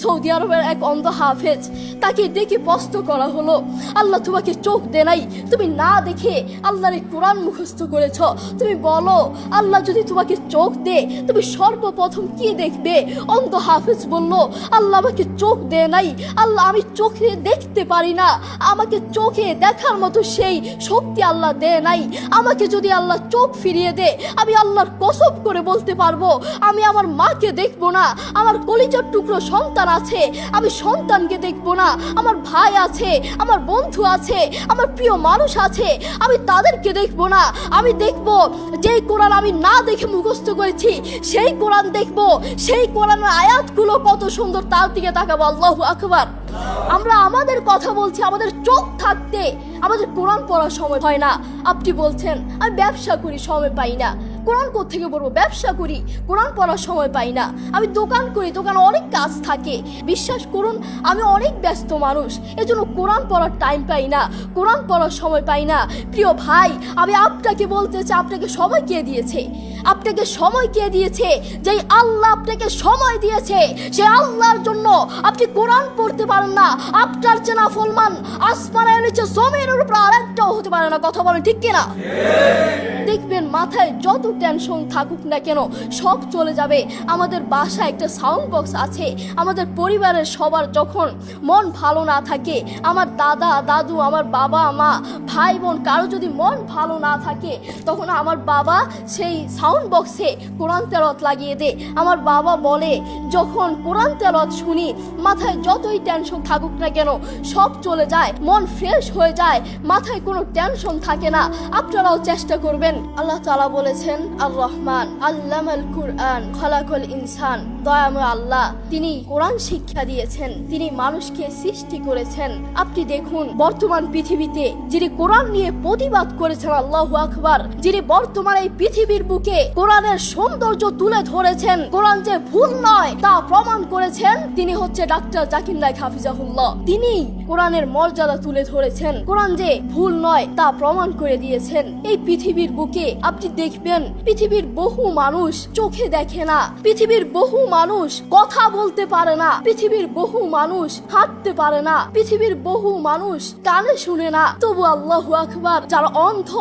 Saudi আরবের এক অন্ধ হাফেজ, তাকে ডেকে প্রশ্ন করা হলো, আল্লাহ তোমাকে চোখ দে নাই, তুমি না দেখে আল্লাহর এই কোরআন মুখস্থ করেছ, তুমি বলো আল্লাহ যদি তোমাকে চোখ দে তুমি সর্বপ্রথম কি দেখবে? অন্ধ হাফেজ বলল, আল্লাহ আমাকে চোখ দে নাই, আল্লাহ আমি চোখে দেখতে পারি না, আমাকে চোখে দেখার মতো সেই শক্তি আল্লাহ দে নাই। আমাকে যদি আল্লাহ চোখ ফিরিয়ে দে, আমি আল্লাহর কসম করে বলতে পারবো আমি আমার মাকে দেখবো না, আমার কলিজার টুকরো সন্তান আছে আমি সন্তানকে দেখবো না, আমার ভাই আছে, আমার বন্ধু আছে, আমার প্রিয় মানুষ আছে আমি তাদেরকে দেখবো না। আমি দেখবো যেই কোরআন আমি না দেখে মুখস্থ করেছি সেই কোরআন দেখবো, সেই কোরআনের আয়াতগুলো কত সুন্দর তার দিকে তাকাবো। আল্লাহু আকবার। আমরা আমাদের কথা বলছি, আমাদের চোখ থাকতে আমাদের কোরআন পড়ার সময় হয় না। আপনি বলছেন আমি ব্যবসা করি সময় পাই না, কোরআন কোত্থেকে পড়বো? ব্যবসা করি কোরআন পড়ার সময় পাই না, আমি দোকান করি দোকানে অনেক কাজ থাকে, বিশ্বাস করুন আমি অনেক ব্যস্ত মানুষ, এজন্য কোরআন পড়ার টাইম পাই না, কোরআন পড়ার সময় পাই না। প্রিয় ভাই, আমি আপনাকে বলতে চাই আপনাকে সময় কে দিয়েছে? আপনাকে সময় কে দিয়েছে? যেই আল্লাহ আপনাকে সময় দিয়েছে সেই আল্লাহর জন্য আপনি কোরআন পড়তে পারেন না। আপনার চেনা ফলমান আসমানের নিচে জমিনের উপর আরেকটাও হতে পারে না। কথা বলেন ঠিক কিনা? দেখবেন মাথায় যত টেনশন থাকুক না কেন সব চলে যাবে। আমাদের বাসায় একটা সাউন্ড বক্স আছে, আমাদের পরিবারের সবার যখন মন ভালো না থাকে, আমার দাদা দাদু, আমার বাবা মা, ভাই বোন কারো যদি মন ভালো না থাকে, তখন আমার বাবা সেই সাউন্ড বক্সে কোরআন তেলাওয়াত লাগিয়ে দেয়। আমার বাবা বলে যখন কোরআন তেলাওয়াত শুনি মাথায় যতই টেনশন থাকুক না কেন সব চলে যায়, মন ফ্রেশ হয়ে যায়, মাথায় কোনো টেনশন থাকে না। আপনারাও চেষ্টা করবেন। আল্লাহ তাআলা বলেছেন আর রহমান আল্লামাল কুরআন খালাকাল ইনসান, দয়াময় আল্লাহ তিনি কোরআন শিক্ষা দিয়েছেন, তিনি মানুষকে সৃষ্টি করেছেন। আপনি দেখুন বর্তমান পৃথিবীতে যিনি কোরআন নিয়ে প্রতিবাদ করেছেন, আল্লাহু আকবার, যিনি বর্তমান এই পৃথিবীর বুকে কোরআনের সৌন্দর্য তুলে ধরেছেন, কোরআন যে ভুল নয় তা প্রমাণ করেছেন, তিনি হচ্ছে ডাক্তার জাকির নায়েক হাফিজাহুল্লাহ। তিনি কোরআনের মর্যাদা তুলে ধরেছেন, কোরআন যে ভুল নয় তা প্রমাণ করে দিয়েছেন। এই পৃথিবীর বুকে আপনি দেখবেন পৃথিবীর বহু মানুষ চোখে দেখে না, পৃথিবীর বহু মানুষ কথা বলতে পারে না, পৃথিবীর বহু মানুষ হাঁটতে পারে না, পৃথিবীর বহু মানুষ কানে শুনে না, তবু আল্লাহু আকবার যারা অন্ধ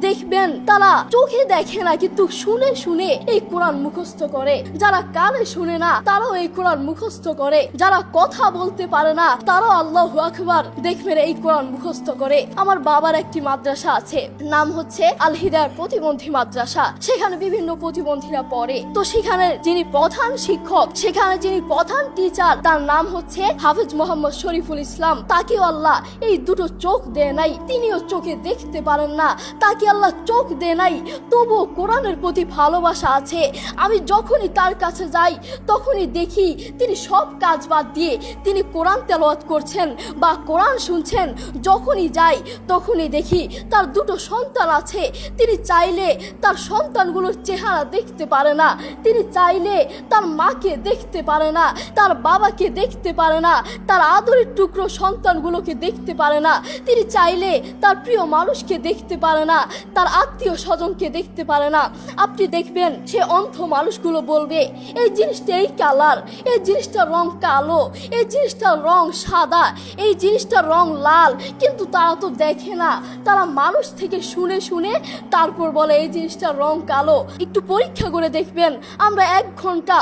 দেখবেন তারা চোখে দেখে না কিন্তু শুনে শুনে এই কোরআন মুখস্থ করে, যারা কানে শুনে না তারাও এই কোরআন মুখস্থ করে, যারা কথা বলতে পারে না তারাও আল্লাহু আকবার দেখবেন এই কোরআন মুখস্থ করে। আমার বাবার একটি মাদ্রাসা আছে, নাম হচ্ছে আল হিদায়াত প্রতিবন্ধী মাদ্রাসা, সেখানে বিভিন্ন প্রতিবন্ধীরা পড়ে। তো সেখানে যিনি প্রধান শিক্ষক, সেখানে যিনি প্রধান টিচার, তার নাম হচ্ছে হাফেজ মোহাম্মদ শরীফুল ইসলাম। তাকেও আল্লাহ এই দুটো চোখ দেয় নাই, তিনিও চোখে দেখতে পারেন না, তাকে আল্লাহ চোখ দেয় নাই, তবুও কোরআনের প্রতি ভালোবাসা আছে। আমি যখনই তার কাছে যাই তখনই দেখি তিনি সব কাজ বাদ দিয়ে তিনি কোরআন তেলাওয়াত করছেন বা কোরআন শুনছেন। যখনই যাই তখনই দেখি তার দুটো সন্তান আছে, তিনি চাইলে তার সন্তানগুলোর চেহারা দেখতে পারে না, তিনি চাইলে তার মাকে দেখতে পারে না, তার বাবাকে দেখতে পারে না, তার আদরের টুকরো সন্তানগুলোকে দেখতে পারে না, তিনি চাইলে তার প্রিয় মানুষকে দেখতে পারে না, তার আত্মীয় স্বজনকে দেখতে পারে না। আপনি দেখবেন সে অন্ধ মানুষগুলো বলবে এই জিনিসটা এই কালার, এই জিনিসটার রং কালো, এই জিনিসটার রং সাদা, এই জিনিসটার রং লাল, কিন্তু তারা তো দেখে না, তারা মানুষ থেকে শুনে শুনে তারপর বলে এই জিনিসটার রং কালো। একটু পরীক্ষা করে দেখবেন আমরা 1 ঘন্টা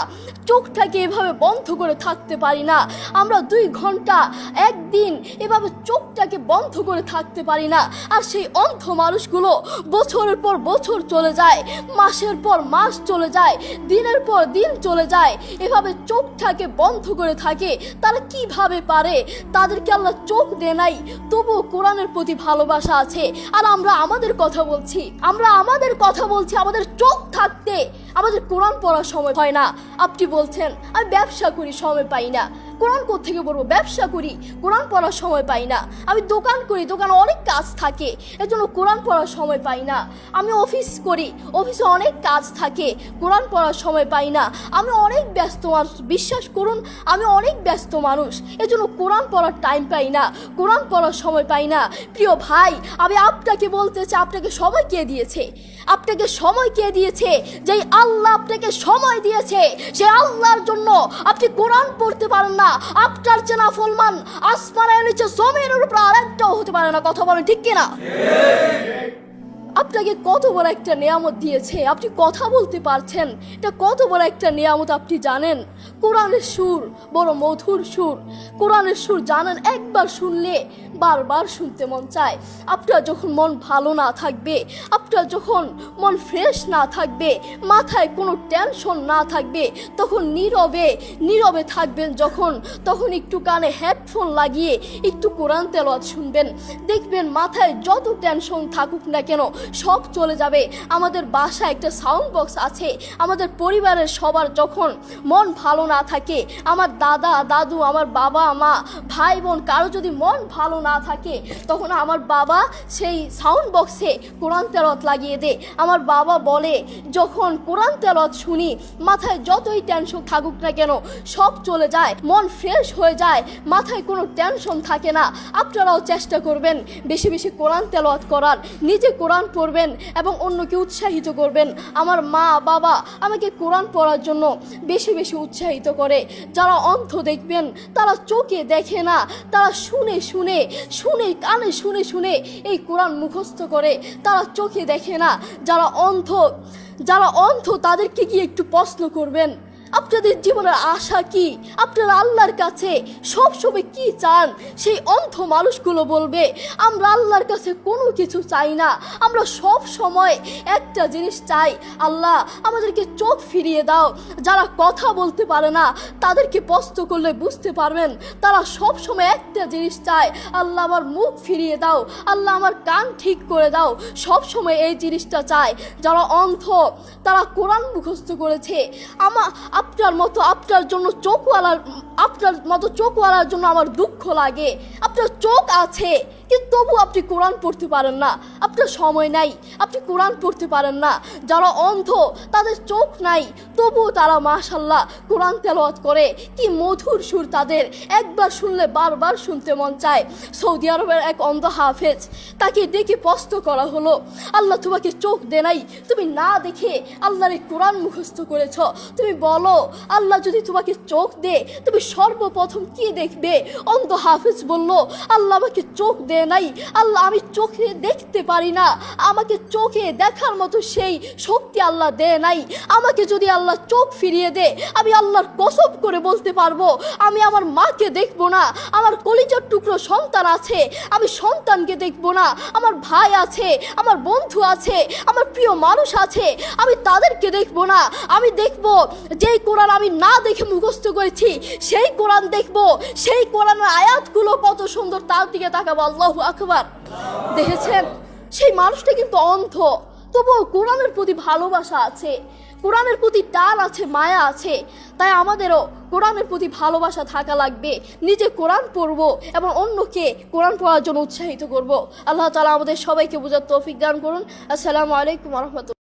চোখটাকে এভাবে বন্ধ করে থাকতে পারি না, আমরা 2 ঘন্টা একদিন এভাবে চোখটাকে বন্ধ করে থাকতে পারি না। আর সেই অন্ধ মানুষগুলো বছরের পর বছর চলে যায়, মাসের পর মাস চলে যায়, দিনের পর দিন চলে যায়, এভাবে চোখটাকে বন্ধ করে থাকে। তারা কিভাবে পারে? তাদেরকে আল্লাহ চোখ দেয় নাই, তবুও কোরআনের প্রতি ভালোবাসা আছে। আর আমরা আমাদের কথা বলছি, আমাদের চোখ থাকতে আমাদের কোরআন পড়ার সময় হয় না। আপনি বলছেন আমি ব্যবসা করি সময় পাই না, কোরআন কোত্থেকে পড়বো? ব্যবসা করি কোরআন পড়ার সময় পাই না, আমি দোকান করি দোকানে অনেক কাজ থাকে এজন্য কোরআন পড়ার সময় পাই না, আমি অফিস করি অফিসে অনেক কাজ থাকে কোরআন পড়ার সময় পাই না, আমি অনেক ব্যস্ত মানুষ, বিশ্বাস করুন আমি অনেক ব্যস্ত মানুষ এজন্য কোরআন পড়ার টাইম পাই না, কোরআন পড়ার সময় পাই না। প্রিয় ভাই, আমি আপনাকে বলতে চাই আপনাকে সময় কে দিয়েছে? আপনাকে সময় কে দিয়েছে? যেই আল্লাহ আপনাকে সময় দিয়েছে সেই আল্লাহর জন্য আপনি কোরআন পড়তে পারেন না, আপনার যে নাফরমান আসমানের নিচে জমিনের উপর আরেকটাও হতে পারে না। কথা বলেন ঠিক কিনা? আপনাকে কত বড় একটা নিয়ামত দিয়েছে, আপনি কথা বলতে পারছেন, এটা কত বড় একটা নিয়ামত আপনি জানেন? কোরআনের সুর বড় মধুর সুর, কোরআনের সুর জানেন, একবার শুনলে বারবার শুনতে মন চায়। আপনার যখন মন ভালো না থাকবে, আপনার যখন মন ফ্রেশ না থাকবে, মাথায় কোনো টেনশন না থাকবে, তখন নীরবে নীরবে থাকবেন যখন, তখন একটু কানে হেডফোন লাগিয়ে একটু কোরআন তেলাওয়াত শুনবেন, দেখবেন মাথায় যত টেনশন থাকুক না কেন সব চলে যাবে। আমাদের বাসায় একটা সাউন্ড বক্স আছে, আমাদের পরিবারের সবার যখন মন ভালো না থাকে, আমার দাদা দাদু, আমার বাবা মা, ভাই বোন, কারো যদি মন ভালো না থাকে, তখন আমার বাবা সেই সাউন্ড বক্সে কোরআন তেলাওয়াত লাগিয়ে দেয়। আমার বাবা বলে, যখন কোরআন তেলাওয়াত শুনি মাথায় যতই টেনশন থাকুক না কেন সব চলে যায়, মন ফ্রেশ হয়ে যায়, মাথায় কোনো টেনশন থাকে না। আপনারাও চেষ্টা করবেন বেশি বেশি কোরআন তেলাওয়াত করার, নিজে কোরআন পড়বেন এবং অন্যকে উৎসাহিত করবেন। আমার মা বাবা আমাকে কোরআন পড়ার জন্য বেশি বেশি উৎসাহিত করে। যারা অন্ধ দেখবেন তারা চোখে দেখে না, তারা শুনে শুনে শুনে কানে শুনে শুনে এই কোরআন মুখস্থ করে, তারা চোখে দেখে না। যারা অন্ধ তাদেরকে গিয়ে একটু প্রশ্ন করবেন, আপনাদের জীবনের আশা কি, আপনারা আল্লাহর কাছে সবসময় কি চান? সেই অন্ধ মানুষগুলো বলবে, আমরা আল্লাহর কাছে কোনো কিছু চাই না, আমরা সব সময় একটা জিনিস চাই, আল্লাহ আমাদেরকে চোখ ফিরিয়ে দাও। যারা কথা বলতে পারে না তাদেরকে প্রশ্ন করলে বুঝতে পারবেন, তারা সব সময় একটা জিনিস চায়, আল্লাহ আমার মুখ ফিরিয়ে দাও, আল্লাহ আমার কান ঠিক করে দাও, সব সময় এই জিনিসটা চায়। যারা অন্ধ তারা কোরআন মুখস্থ করেছে। আপনার মতো চোখওয়ালার জন্য আমার দুঃখ লাগে। আপনার চোখ আছে কিন্তু তবু আপনি কোরআন পড়তে পারেন না, আপনার সময় নাই, আপনি কোরআন পড়তে পারেন না। যারা অন্ধ তাদের চোখ নাই তবুও তারা মাশাআল্লাহ কোরআন তেলাওয়াত করে, কি মধুর সুর তাদের, একবার শুনলে বারবার শুনতে মন চায়। সৌদি আরবের এক অন্ধ হাফেজ, তাকে ডেকে প্রশ্ন করা হলো, আল্লাহ তোমাকে চোখ দে নাই, তুমি না দেখে আল্লাহর এই কোরআন মুখস্থ করেছ, তুমি বলো আল্লাহ যদি তোমাকে চোখ দে তুমি সর্বপ্রথম কি দেখবে? অন্ধ হাফেজ বলল, আল্লাহ আমাকে চোখ দে নাই, আল্লাহ আমি চোখে দেখতে পারি না, আমাকে চোখে দেখার মতো সেই শক্তি আল্লাহ দে নাই। আমাকে যদি আল্লাহ চোখ ফিরিয়ে দে, আমি আল্লাহর কসম করে বলতে পারবো আমি আমার মাকে দেখবো না, আমার কলিজার টুকরো সন্তান আছে আমি সন্তানকে দেখবো না, আমার ভাই আছে, আমার বন্ধু আছে, আমার প্রিয় মানুষ আছে আমি তাদেরকে দেখবো না। আমি দেখবো যেই কোরআন আমি না দেখে মুখস্থ করেছি সেই কোরআন দেখবো, সেই কোরআনের আয়াতগুলো কত সুন্দর, তার দিকে তাকাবো। আল্লাহু আকবার। দেখেছেন, সেই মানুষটা কিন্তু অন্ধ, তবুও কোরআনের প্রতি ভালোবাসা আছে, কোরআনের প্রতি টান আছে, মায়া আছে। তাই আমাদেরও কোরআনের প্রতি ভালোবাসা থাকা লাগবে, নিজে কোরআন পড়বো এবং অন্যকে কোরআন পড়ার জন্য উৎসাহিত করব। আল্লাহ তাআলা আমাদের সবাইকে বোঝার তৌফিক দান করুন। আসসালামু আলাইকুম ওয়া রাহমাতুল্লাহ।